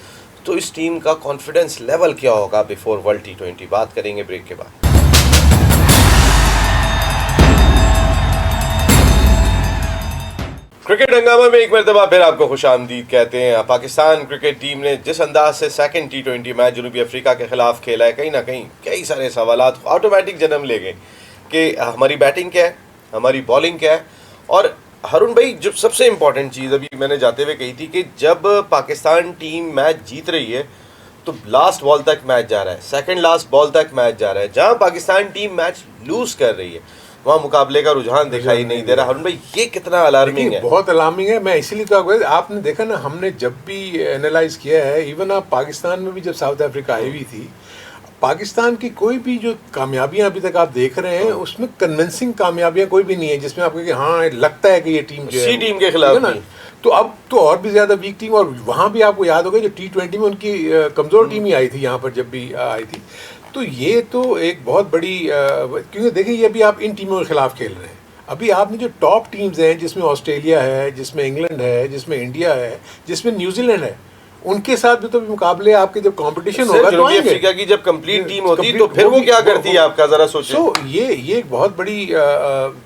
तो इस टीम का कॉन्फिडेंस लेवल क्या होगा बिफोर वर्ल्ड T20। बात करेंगे ब्रेक के बाद। क्रिकेट हंगामा में एक मरतबा फिर आपको खुशामदीद कहते हैं। पाकिस्तान क्रिकेट टीम ने जिस अंदाज से सेकंड T20 मैच जनूबी अफ्रीका के खिलाफ खेला है, कहीं ना कहीं कई सारे सवालात ऑटोमेटिक जन्म ले गए कि हमारी बैटिंग क्या है, हमारी बॉलिंग क्या है। और हारून भाई, जब सबसे इम्पॉर्टेंट चीज़ अभी मैंने जाते हुए कही थी कि जब पाकिस्तान टीम मैच जीत रही है तो लास्ट बॉल तक मैच जा रहा है, सेकंड लास्ट बॉल तक मैच जा रहा है। जहां पाकिस्तान टीम मैच लूज कर रही है वहां मुकाबले का रुझान दिखाई नहीं दे रहा। हारून भाई, ये कितना अलार्मिंग है? बहुत अलार्मिंग है। मैं इसीलिए तो आपने देखा ना, हमने जब भी एनालाइज किया है, इवन आप पाकिस्तान में भी जब साउथ अफ्रीका आई हुई थी, पाकिस्तान की कोई भी जो कामयाबियां अभी तक आप देख रहे हैं उसमें कन्विंसिंग कामयाबियां कोई भी नहीं है जिसमें आपको कि हाँ लगता है कि ये टीम जो है सी टीम के खिलाफ ना। तो अब तो और भी ज़्यादा वीक टीम, और वहाँ भी आपको याद होगा जो T20 में उनकी कमज़ोर टीम ही आई थी यहाँ पर जब भी आई थी। तो ये तो एक बहुत बड़ी क्योंकि देखिए ये अभी आप इन टीमों के खिलाफ खेल रहे हैं। अभी आपने जो टॉप टीम्स हैं जिसमें ऑस्ट्रेलिया है, जिसमें इंग्लैंड है, जिसमें इंडिया है, जिसमें न्यूजीलैंड है, उनके साथ भी तो मुकाबले आपके जब कंपटीशन होगा तो आएंगे। अफ्रीका की जब कंप्लीट टीम होती तो फिर वो क्या करती है आपका जरा सोचें। तो ये एक बहुत बड़ी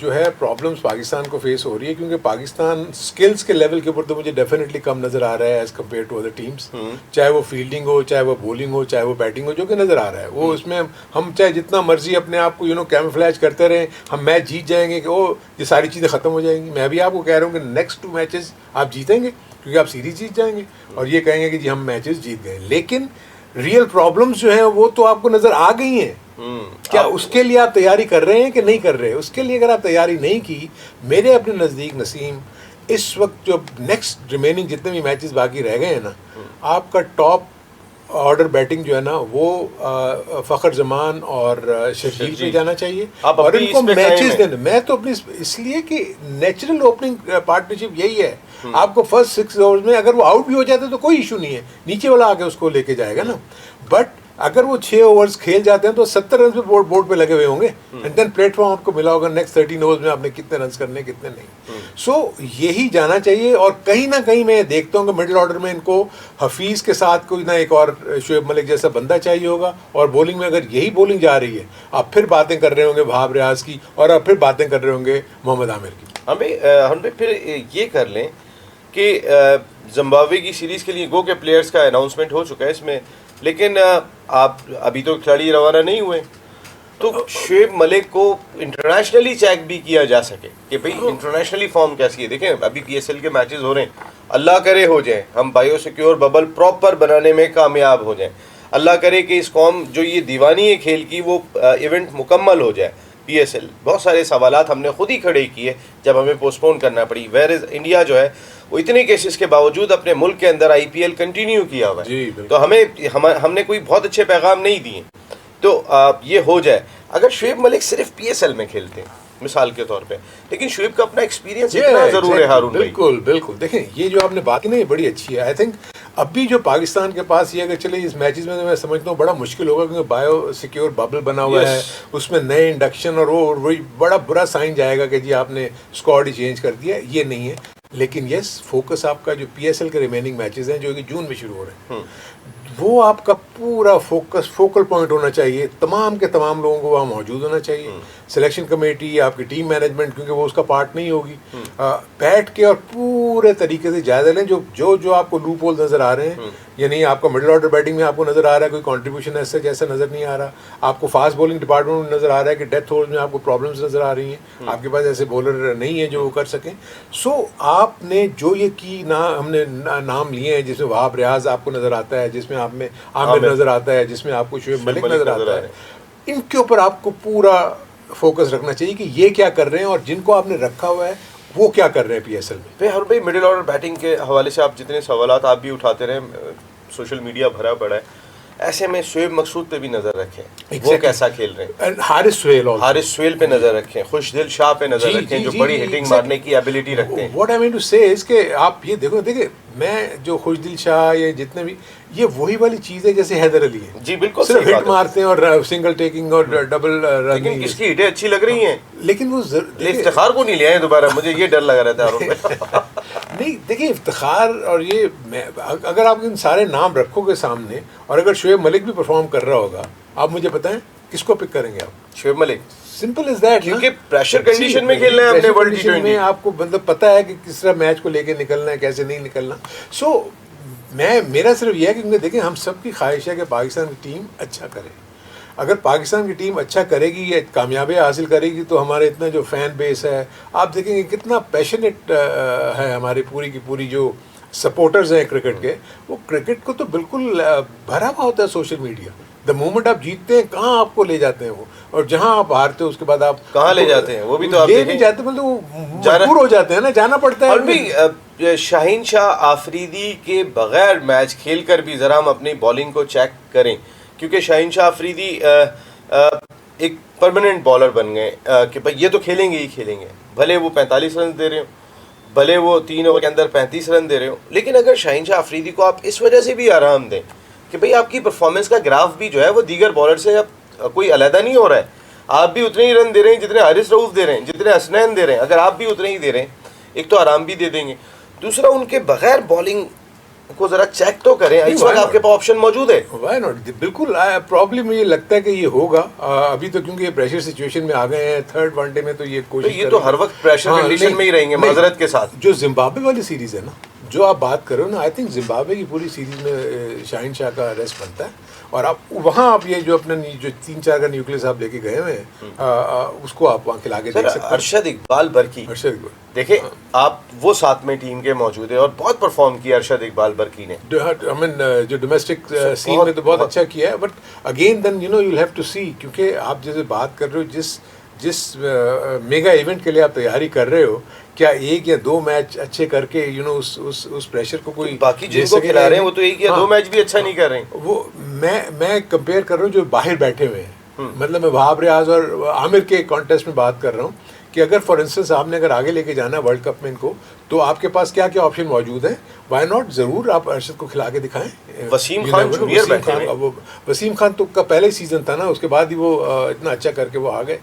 जो है प्रॉब्लम्स पाकिस्तान को फेस हो रही है, क्योंकि पाकिस्तान स्किल्स के लेवल के ऊपर तो मुझे डेफिनेटली कम नजर आ रहा है as compare to other teams. चाहे वो फील्डिंग हो, चाहे वो बॉलिंग हो, चाहे वो बैटिंग हो, जो कि नजर आ रहा है वो उसमें हम चाहे जितना मर्जी अपने आप को कैमोफ्लेज करते रहें, हम मैच जीत जाएंगे कि ये सारी चीज़ें खत्म हो जाएंगी। मैं भी आपको कह रहा हूँ कि नेक्स्ट 2 मैचेस आप जीतेंगे क्योंकि आप सीरीज जीत जाएंगे और ये कहेंगे कि जी हम मैचेस जीत गए। लेकिन रियल प्रॉब्लम्स जो हैं वो तो आपको नजर आ गई हैं। क्या उसके लिए आप तैयारी कर रहे हैं कि नहीं कर रहे हैं? उसके लिए अगर आप तैयारी नहीं की, मेरे अपने नज़दीक नसीम इस वक्त जो नेक्स्ट रिमेनिंग जितने भी मैचेस बाकी रह गए हैं ना, आपका टॉप ऑर्डर बैटिंग जो है ना वो फ़खर जमान और शकील पे जाना चाहिए और इनको मैचेस देने। मैं तो अपनी इसलिए कि नेचुरल ओपनिंग पार्टनरशिप यही है। आपको फर्स्ट 6 ओवर्स में अगर वो आउट भी हो जाते तो कोई इशू नहीं है, नीचे वाला आके उसको लेके जाएगा ना। बट अगर वो 6 ओवर्स खेल जाते हैं तो 70 रन पे बोर्ड पे लगे हुए होंगे एंड देन प्लेटफॉर्म आपको मिला होगा नेक्स्ट 13 ओवर्स में आपने कितने रन करने कितने नहीं। सो यही जाना चाहिए। और कहीं ना कहीं मैं देखता हूँ कि मिडिल ऑर्डर में इनको हफीज़ के साथ कोई ना एक और शोएब मलिक जैसा बंदा चाहिए होगा। और बॉलिंग में अगर यही बॉलिंग जा रही है, आप फिर बातें कर रहे होंगे वहाब रियाज की और आप फिर बातें कर रहे होंगे मोहम्मद आमिर की। हम फिर ये कर लें कि जिम्बाब्वे की सीरीज़ के लिए गो के प्लेयर्स का अनाउंसमेंट हो चुका है इसमें, लेकिन आप अभी तो खिलाड़ी रवाना नहीं हुए, तो शोएब मलिक को इंटरनेशनली चेक भी किया जा सके कि भाई इंटरनेशनली फॉर्म कैसी है। देखें अभी PSL के मैचेस हो रहे हैं, अल्लाह करे हो जाए हम बायो सिक्योर बबल प्रॉपर बनाने में कामयाब हो जाएं, अल्लाह करे कि इस कौम जो ये दीवानी है खेल की वो इवेंट मुकम्मल हो जाए। PSL बहुत सारे सवालात हमने खुद ही खड़े किए जब हमें पोस्टपोन करना पड़ी। वेयर इज इंडिया जो है वो इतने केसेस के बावजूद अपने मुल्क के अंदर IPL कंटिन्यू किया हुआ है। तो हमने कोई बहुत अच्छे पैगाम नहीं दिए। तो ये हो जाए अगर शोएब मलिक सिर्फ PSL में खेलते हैं मिसाल के तौर पे, लेकिन शोएब का अपना एक्सपीरियंस इतना जरूर है हारून भाई। बिल्कुल बिल्कुल। देखें ये जो आपने बात की ना ये बड़ी अच्छी है। आई थिंक अभी जो पाकिस्तान के पास ये अगर चले इस मैचेस में तो मैं समझता हूँ बड़ा मुश्किल होगा क्योंकि बायो सिक्योर बबल बना हुआ है, उसमें नए इंडक्शन और वो वही बड़ा बुरा साइन जाएगा कि जी आपने स्क्वाड ही चेंज कर दिया। ये नहीं है, लेकिन यस फोकस आपका जो PSL के रिमेनिंग मैचेस हैं जो कि जून में शुरू हो रहे हैं वो आपका पूरा फोकल पॉइंट होना चाहिए। तमाम के तमाम लोगों को वहाँ मौजूद होना चाहिए। सिलेक्शन कमेटी, आपकी टीम मैनेजमेंट, क्योंकि वो उसका पार्ट नहीं होगी, बैठ के और पूरे तरीके से जायजा लें जो आपको लूप होल नज़र आ रहे हैं। यानी आपका मिडिल ऑर्डर बैटिंग में आपको नज़र आ रहा है कोई कंट्रीब्यूशन ऐसा जैसा नज़र नहीं आ रहा, आपको फास्ट बॉलिंग डिपार्टमेंट में नज़र आ रहा है कि डेथ ओवर्स में आपको प्रॉब्लम्स नज़र आ रही हैं, आपके पास ऐसे बॉलर नहीं है जो वो कर सकें। सो आपने जो ये की ना हमने नाम लिए हैं जिसमें वहाब रियाज आपको नज़र आता है, जिसमें आप में आमिर नज़र आता है, जिसमें आपको शोएब मलिक नज़र आता है, इनके ऊपर आपको पूरा फोकस रखना चाहिए कि ये क्या कर रहे हैं और जिनको आपने रखा हुआ है वो क्या कर रहे हैं PSL में। भाई हर भाई मिडिल ऑर्डर बैटिंग के हवाले से आप जितने सवालात आप भी उठाते रहे, सोशल मीडिया भरा पड़ा है, ऐसे में शोएब मकसूद पे भी नजर रखें वो कैसा खेल रहे हैं, हारिस सुहेल पे नजर रखें, खुशदिल शाह पे नजर रखें जो बड़ी हिटिंग मारने की एबिलिटी रखते हैं। व्हाट आई मीन टू से इज के आप ये देखिए मैं जो खुशदिल शाह ये जितने भी ये वही वाली चीज है जैसे हैदर अली है जी बिल्कुल सिर्फ हिट मारते हैं और सिंगल टेकिंग और डबल रन। लेकिन किसकी हिटें अच्छी लग रही हैं, लेकिन वो इफ्तिखार को नहीं ले आए दोबारा, मुझे ये डर लगा रहता है। नहीं देखिए इफ्तिखार और ये अगर आप इन सारे नाम रखोगे सामने और अगर शोएब मलिक भी परफॉर्म कर रहा होगा, आप मुझे बताएं किसको पिक करेंगे आप? Shoaib Malik. Simple is that, क्योंकि प्रेशर कंडीशन में खेलना है हमने वर्ल्ड T20 में, आपको मतलब पता है कि किस तरह मैच को लेके निकलना है, कैसे नहीं निकलना। सो मेरा सिर्फ यह है कि देखिए हम सबकी ख्वाहिश है कि पाकिस्तान की टीम अच्छा करे। अगर पाकिस्तान की टीम अच्छा करेगी या कामयाबी हासिल करेगी तो हमारे इतना जो फ़ैन बेस है आप देखेंगे कितना पैशनेट है हमारी पूरी की पूरी जो सपोर्टर्स हैं क्रिकेट के, वो क्रिकेट को तो बिल्कुल भरा हुआ होता है सोशल मीडिया। द मोमेंट आप जीतते हैं कहाँ आपको ले जाते हैं वो, और जहाँ आप हारते हो उसके बाद आप कहाँ ले जाते हैं वो भी तो आप ले नहीं जाते, मतलब वो मजबूर हो जाते हैं ना, जाना पड़ता है। और भी शाहीन शाह आफरीदी के बगैर मैच खेल कर भी ज़रा हम अपनी बॉलिंग को चेक करें, क्योंकि शाहीन शाह आफरीदी एक परमानेंट बॉलर बन गए कि भाई ये तो खेलेंगे ही खेलेंगे, भले वो 45 रन दे रहे हो, भले वो 3 ओवर के अंदर 35 रन दे रहे हो, लेकिन अगर शाहीन शाह आफरीदी को आप इस वजह से भी आराम दें कि भाई आपकी परफॉर्मेंस का ग्राफ भी जो है वो दीगर बॉलर से अब कोई अलहदा नहीं हो रहा है, आप भी उतने ही रन दे रहे हैं जितने हारिस रऊफ दे रहे हैं, जितने हसनैन दे रहे हैं, अगर आप भी उतने ही दे रहे हैं, एक तो आराम भी दे देंगे, दूसरा उनके बगैर बॉलिंग को जरा चेक तो करें, इस वक्त आपके पास ऑप्शन मौजूद है। व्हाई नॉट, बिल्कुल प्रॉब्लम मुझे लगता है कि ये होगा अभी तो, क्योंकि ये प्रेशर सिचुएशन में आ गए हैं, थर्ड वनडे में तो ये कोशिश तो ये तो हर वक्त प्रेशर कंडीशन में ही रहेंगे माजरत के साथ। जो जिम्बाब्वे वाली सीरीज है ना, जो आप बात कर रहे हो ना, आई थिंक जिम्बाब्वे की पूरी सीरीज में शाहीन शाह का रेस्ट बनता है, और आप वहाँ आप ये जो अपने जो 3-4 का न्यूक्लियस आप लेके गए हुए हैं उसको आप वहाँ खिला के देख सकते हैं। अरशद इकबाल बरकी, देखिए आप वो साथ में टीम के मौजूद है और बहुत परफॉर्म किया अरशद इकबाल बरकी ने। आई मीन जो डोमेस्टिक सीन में तो बहुत अच्छा किया है, but again then you know you will have to see, क्योंकि आप जैसे बात कर रहे हो जिस मेगा इवेंट के लिए आप तैयारी कर रहे हो, क्या 1 या 2 मैच अच्छे करके यू नो उस प्रेशर को कोई बाकी जिनको खिला रहे हैं वो तो 1 या 2 मैच भी अच्छा नहीं कर रहे हैं। वो मैं कंपेयर कर रहा हूँ जो बाहर बैठे हुए हैं, मतलब मैं वहाब रियाज और आमिर के कॉन्टेस्ट में बात कर रहा हूँ कि अगर फॉर इंस्टेंस आपने अगर आगे लेके जाना है वर्ल्ड कप में इनको, तो आपके पास क्या क्या ऑप्शन मौजूद है, व्हाई नॉट ज़रूर आप अरशद को खिला के दिखाएं। वसीम खान वसीम खान तो का पहले सीजन था ना, उसके बाद ही वो इतना अच्छा करके वो आ गए।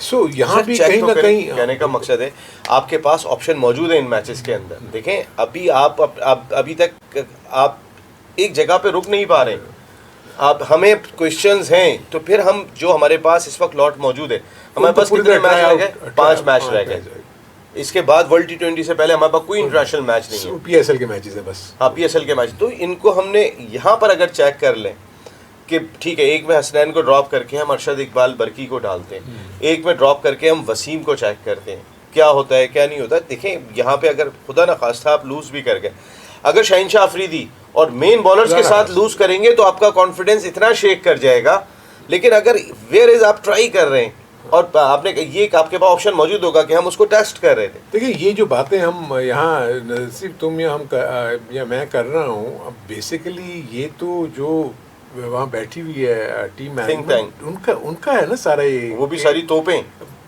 सो यहाँ भी कहीं ना कहीं कहने का मकसद है आपके पास ऑप्शन मौजूद है इन मैचेस के अंदर। देखें अभी आप अभी तक आप एक जगह पे रुक नहीं पा रहे, आप हमें क्वेश्चंस हैं, तो फिर हम जो हमारे पास इस वक्त लॉट मौजूद है, हमारे पास कितने मैच रह गए? 5 मैच रह गए। इसके बाद वर्ल्ड T20 से पहले हमारे पास कोई इंटरनेशनल मैच नहीं है, PSL के मैचेस है बस। हाँ PSL के मैच, तो इनको हमने यहाँ पर अगर चेक कर लें कि ठीक है, एक में हसनैन को ड्रॉप करके हम अरशद इकबाल बरकी को डालते हैं, एक में ड्रॉप करके हम वसीम को चेक करते हैं क्या होता है क्या नहीं होता। देखें यहाँ पे अगर खुदा न खास्ता आप लूज भी कर गए, अगर शाहीन शाह अफरीदी और मेन बॉलर्स के साथ लूज करेंगे तो आपका कॉन्फिडेंस इतना शेक कर जाएगा। लेकिन अगर वेयर इज आप ट्राई कर रहे हैं और आपने ये आपके पास ऑप्शन मौजूद होगा कि हम उसको टेस्ट कर रहे थे। देखिए ये जो बातें हम यहाँ सिर्फ तुम या मैं कर रहा हूँ, अब बेसिकली ये तो जो वहाँ बैठी हुई है टीम मैनेजमेंट उनका है ना सारा, ये वो भी सारी तोपें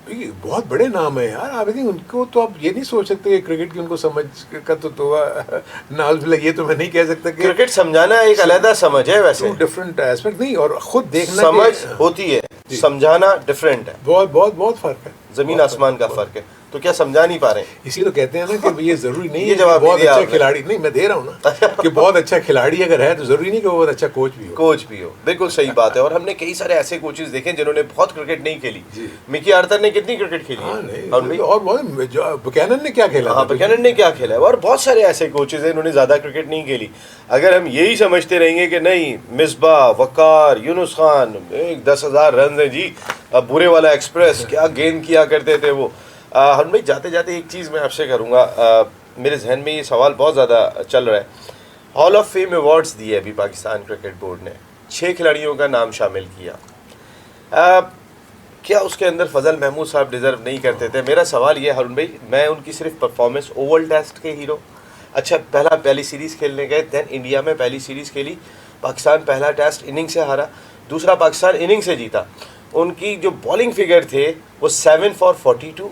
बहुत बड़े नाम है यार। आप उनको तो आप ये नहीं सोच सकते कि क्रिकेट की उनको समझ का तो नाउज़ुबिल्लाह, ये तो मैं नहीं कह सकता कि क्रिकेट समझाना एक अलग समझ है, वैसे डिफरेंट एस्पेक्ट नहीं, और खुद देखना समझ होती है, समझाना डिफरेंट है, बहुत फर्क है, जमीन आसमान का फर्क है। तो क्या समझा नहीं पा रहे? इसी तो कहते हैं ना कि ये जरूरी नहीं ये है जवाब बहुत अच्छा खिलाड़ी, नहीं मैं दे रहा हूँ ना कि बहुत अच्छा खिलाड़ी अगर है तो जरूरी नहीं कि वो बहुत अच्छा कोच भी हो। बिल्कुल सही बात है। और हमने कई सारे ऐसे कोचेस देखे जिन्होंने बहुत क्रिकेट नहीं खेली। मिकी आर्थर ने कितनी क्रिकेट खेली, और बुकैनन ने क्या खेला, हाँ बुकैनन ने क्या खेला, और बहुत सारे ऐसे कोचेस हैं इन्होंने ज्यादा क्रिकेट नहीं खेली। अगर हम यही समझते रहेंगे कि नहीं मिसबाह, वकार, यूनुस खान 10,000 रन है जी, अब बुरे वाला एक्सप्रेस क्या गेंद किया करते थे वो। हम भाई जाते जाते एक चीज़ मैं आपसे करूँगा, मेरे जहन में ये सवाल बहुत ज़्यादा चल रहा है। हॉल ऑफ फेम अवार्ड्स दिए अभी पाकिस्तान क्रिकेट बोर्ड ने, 6 खिलाड़ियों का नाम शामिल किया, क्या उसके अंदर फजल महमूद साहब डिज़र्व नहीं करते थे? मेरा सवाल ये हारून भाई, मैं उनकी सिर्फ परफॉर्मेंस, ओवल टेस्ट के हीरो, अच्छा पहली सीरीज़ खेलने गए, दैन इंडिया में पहली सीरीज़ खेली, पाकिस्तान पहला टेस्ट इनिंग से हारा, दूसरा पाकिस्तान इनिंग से जीता। उनकी जो बॉलिंग फिगर थे वो 7 for 42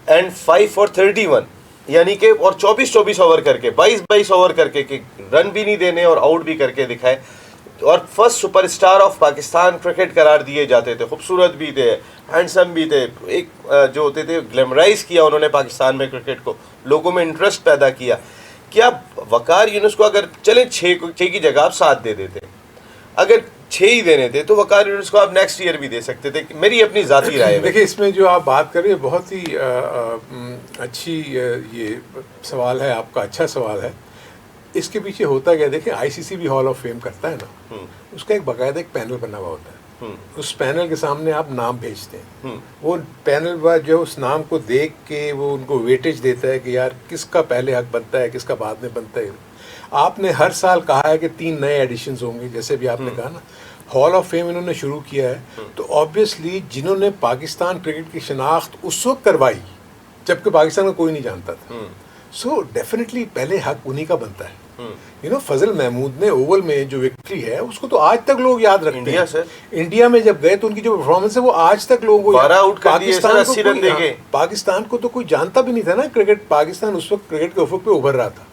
एंड 5 for 31, यानी कि और 24 ओवर करके 22 ओवर करके कि रन भी नहीं देने और आउट भी करके दिखाए, और first superstar of Pakistan cricket करार दिए जाते थे। खूबसूरत भी थे, हैंडसम भी थे, एक जो होते थे ग्लैमराइज किया उन्होंने पाकिस्तान में क्रिकेट को, लोगों में इंटरेस्ट पैदा किया। क्या वकार यूनुस को अगर चले 6 की जगह आप 7 दे देते, अगर 6 ही देने थे तो वकार यूनुस को आप नेक्स्ट ईयर भी दे सकते थे, मेरी अपनी ज़ाती राय है। देखिए इसमें जो आप बात कर रहे हैं बहुत ही अच्छी ये सवाल है आपका, अच्छा सवाल है। इसके पीछे होता क्या, देखिए ICC भी हॉल ऑफ फेम करता है ना, उसका एक बाकायदा एक पैनल बना हुआ होता है, उस पैनल के सामने आप नाम भेजते हैं, वो पैनल जो उस नाम को देख के वो उनको वेटेज देता है कि यार किसका पहले हक बनता है, किसका बाद में बनता है। आपने हर साल कहा है कि 3 नए एडिशंस होंगे, जैसे भी आपने कहा ना, हॉल ऑफ फेम इन्होंने शुरू किया है, तो ऑब्वियसली जिन्होंने पाकिस्तान क्रिकेट की शनाख्त उस वक्त करवाई जबकि पाकिस्तान का कोई नहीं जानता था, सो डेफिनेटली पहले हक उन्हीं का बनता है। यू नो फजल महमूद ने ओवल में जो विक्ट्री है उसको तो आज तक लोग याद रखते हैं। इंडिया में जब गए तो उनकी जो परफॉर्मेंस है वो आज तक लोगों को, पाकिस्तान को तो कोई जानता भी नहीं था ना क्रिकेट, पाकिस्तान उस वक्त क्रिकेट के उफक पे उभर रहा था।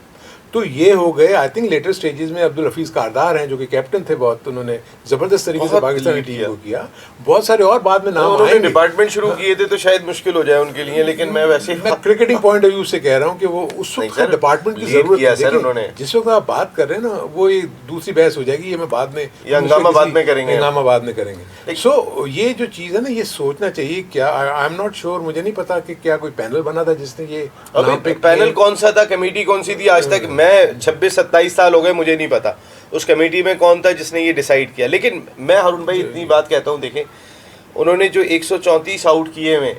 तो ये हो गए, आई थिंक लेटर स्टेजेस में अब्दुल हफीज़ कारदार हैं जो कि कैप्टन थे, बहुत उन्होंने ज़बरदस्त तरीके से पाकिस्तानी टीम को किया। बहुत सारे और बाद में नाम आएंगे, डिपार्टमेंट शुरू किए थे तो शायद मुश्किल हो जाए उनके लिए, लेकिन मैं वैसे क्रिकेटिंग पॉइंट ऑफ व्यू से कह रहा हूँ कि वो उस वक्त डिपार्टमेंट की जरूरत है। जिस वक्त आप बात कर रहे हैं ना वो एक दूसरी बहस हो जाएगी, ये मैं बाद में हंगामा बाद में करेंगे। सो ये जो चीज़ है ना, ये सोचना चाहिए। क्या आई एम नॉट श्योर, मुझे नहीं पता कि क्या कोई पैनल बना था जिसने ये पैनल कौन सा था, कमेटी कौन सी थी, आज तक मैं 26-27 साल हो गए, मुझे नहीं पता उस कमेटी में कौन था जिसने ये डिसाइड किया। लेकिन मैं हारून भाई इतनी बात कहता हूँ, देखें उन्होंने जो 134 आउट किए हुए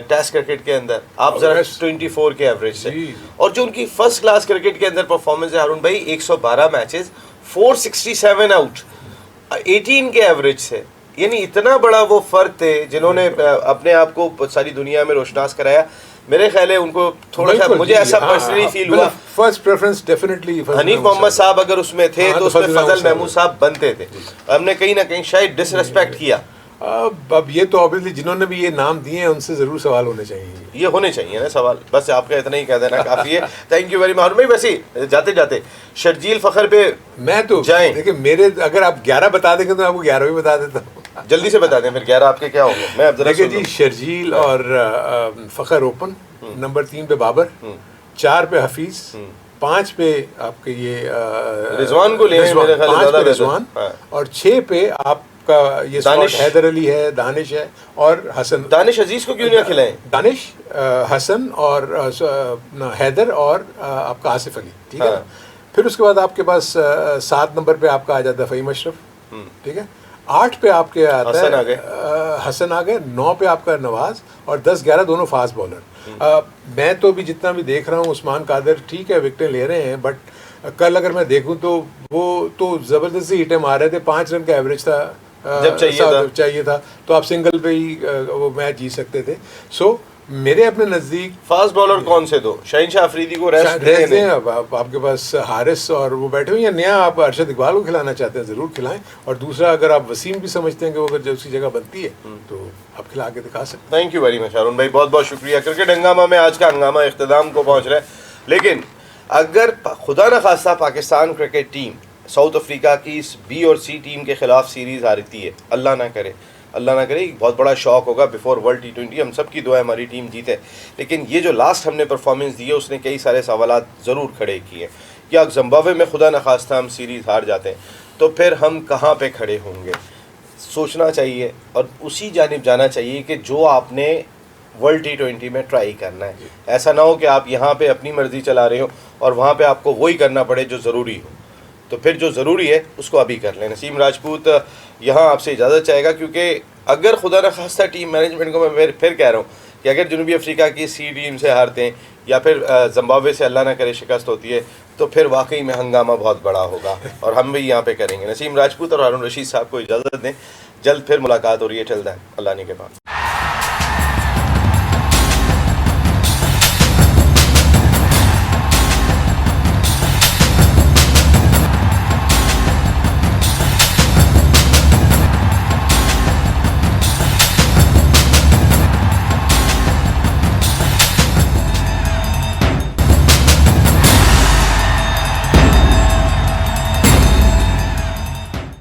टेस्ट क्रिकेट के अंदर, आप जरा 24 के एवरेज से, और जो उनकी फर्स्ट क्लास क्रिकेट के अंदर परफॉर्मेंस है हारून भाई, 112 मैचेस 467 आउट 18 के एवरेज से, यानी इतना बड़ा वो फर्क थे जिन्होंने अपने आप को सारी दुनिया में रोशनास कराया। मेरे ख्याल है उनको थोड़ा सा, मुझे ऐसा पर्सनली फील हुआ, first preference definitely Hanif Mohammad साहब अगर उसमें थे तो उसमें फजल महमूद साहब बनते थे। हमने कहीं ना कहीं शायद डिसरेस्पेक्ट किया। अब ये तो ऑब्वियसली जिन्होंने भी ये नाम दिए हैं उनसे जरूर सवाल होने चाहिए, ये होने चाहिए ना सवाल, बस आपका इतना ही कह देना काफी है। थैंक यू वेरी मच भाई। वैसे जाते जाते शर्जील फखर पे मैं तो जाएं, देखिए मेरे, अगर आप 11 बता देंगे तो मैं आपको 11 भी बता देता हूँ। जल्दी से बता दें फिर 11 आपके क्या होंगे। मैं अब देखिए जी, शर्जील और फखर ओपन, नंबर 3 पे बाबर, 4 पे हफीज, 5 पे आपके ये रिजवान को ले, 5 पे रिजवान, और 6 पे आपका ये दानिश हैदर अली है, दानिश है और हसन। दानिश अजीज को क्यों नहीं खिलाएं? दानिश, हसन और हैदर और आपका आसिफ अली, ठीक है। फिर उसके बाद आपके पास 7 नंबर पे आपका आ जाता है फ़हीम अशरफ, ठीक है। 8 पे आपके आता है हसन आ गए, 9 पे आपका नवाज, और 10-11 दोनों फास्ट बॉलर। मैं तो भी जितना भी देख रहा हूँ, उस्मान कादर ठीक है विकेटें ले रहे हैं, बट कल अगर मैं देखूं तो वो तो ज़बरदस्ती हिटें मार रहे थे। 5 रन का एवरेज था जब चाहिए था तो आप सिंगल पे ही वो मैच जीत सकते थे। सो मेरे अपने नज़दीक फास्ट बॉलर कौन से दो? शहीनशाह अफरीदी को रेस्ट दें। अब आपके पास हारिस और वो बैठे हुए हैं, नया आप अरशद इकबाल को खिलाना चाहते हैं ज़रूर खिलाएं, और दूसरा अगर आप वसीम भी समझते हैं कि वो अगर उसकी जगह बनती है तो आप खिला के दिखा सकते हैं। थैंक यू वेरी मच हारून भाई, बहुत बहुत शुक्रिया। क्रिकेट हंगामा में आज का हंगामा इख्तिताम को पहुँच रहा है, लेकिन अगर खुदा न खास्ता Pakistan cricket team south Africa की इस बी और सी टीम के खिलाफ सीरीज़ हारती है, अल्लाह ना करे बहुत बड़ा शौक होगा बिफोर वर्ल्ड T20। हम सब की दुआ है हमारी टीम जीते, लेकिन ये जो लास्ट हमने परफॉर्मेंस दी है उसने कई सारे सवालात ज़रूर खड़े किए कि अगर जिम्बाब्वे में खुदा न खास्ता हम सीरीज़ हार जाते हैं तो फिर हम कहाँ पे खड़े होंगे। सोचना चाहिए और उसी जानिब जाना चाहिए कि जो आपने वर्ल्ड T20 में ट्राई करना है, ऐसा ना हो कि आप यहाँ पे अपनी मर्ज़ी चला रहे हो और वहाँ पे आपको वही करना पड़े जो ज़रूरी हो। तो फिर जो ज़रूरी है उसको अभी कर लें। नसीम राजपूत यहाँ आपसे इजाज़त चाहेगा, क्योंकि अगर खुदा न खास्ता टीम मैनेजमेंट को मैं फिर कह रहा हूँ कि अगर जनूबी अफ्रीका की सी टीम से हारते हैं या फिर जिम्बाब्वे से अल्लाह ना करे शिकस्त होती है, तो फिर वाकई में हंगामा बहुत बड़ा होगा और हम भी यहाँ पे करेंगे। नसीम राजपूत और हारून रशीद साहब को इजाज़त दें, जल्द फिर मुलाकात हो रही है। टिल देन अल्लाह ने के बाद।